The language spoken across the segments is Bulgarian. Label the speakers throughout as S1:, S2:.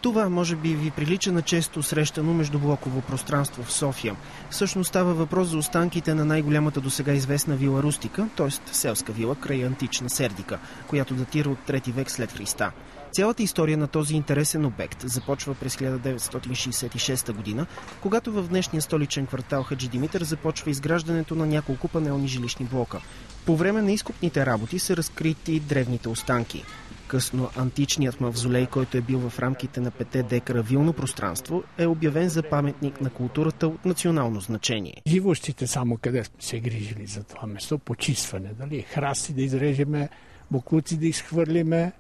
S1: Това може би ви прилича на често срещано междублоково пространство в София. Всъщност става въпрос за останките на най-голямата досега известна вила Рустика, т.е. селска вила край антична Сердика, която датира от 3 век след Христа. Цялата история на този интересен обект започва през 1966 година, когато в днешния столичен квартал Хаджи Димитър започва изграждането на няколко панелни жилищни блока. По време на изкопните работи са разкрити древните останки. Късно античният мавзолей, който е бил в рамките на 5 декара вилно пространство, е обявен за паметник на културата от национално значение.
S2: Живущите само къде сме се грижили за това место, почистване, дали храсти да изрежеме, боклуци да изхвърлиме,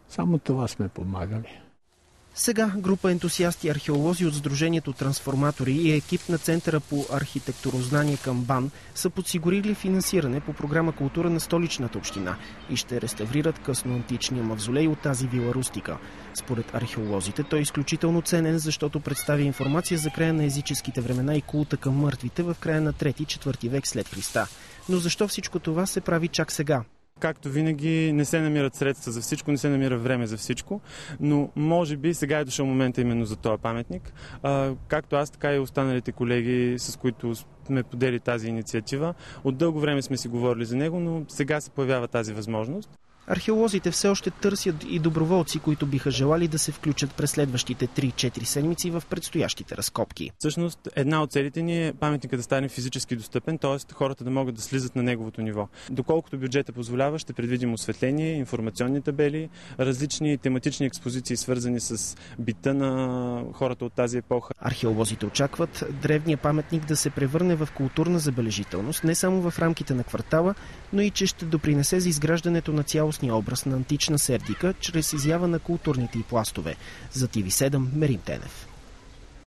S2: само това сме помагали.
S1: Сега група ентусиасти археолози от Сдружението Трансформатори и екип на Центъра по архитектурознание към БАН са подсигурили финансиране по програма Култура на столичната община и ще реставрират късноантичния мавзолей от тази вила Рустика. Според археолозите той е изключително ценен, защото представя информация за края на езическите времена и култа към мъртвите в края на 3-4 век след Христа. Но защо всичко това се прави чак сега?
S3: Както винаги, не се намират средства за всичко, не се намира време за всичко, но може би сега е дошъл момента именно за този паметник. Както аз, така и останалите колеги, с които сме подели тази инициатива. От дълго време сме си говорили за него, но сега се появява тази възможност.
S1: Археолозите все още търсят и доброволци, които биха желали да се включат през следващите 3-4 седмици в предстоящите разкопки.
S3: Всъщност, една от целите ни е паметникът да стане физически достъпен, т.е. хората да могат да слизат на неговото ниво. Доколкото бюджета позволява, ще предвидим осветление, информационни табели, различни тематични експозиции, свързани с бита на хората от тази епоха.
S1: Археолозите очакват древния паметник да се превърне в културна забележителност не само в рамките на квартала, но и че ще допринесе за изграждането на цялостния образ на антична Сердика чрез изява на културните й пластове. За ТV7 Мерим Тенев.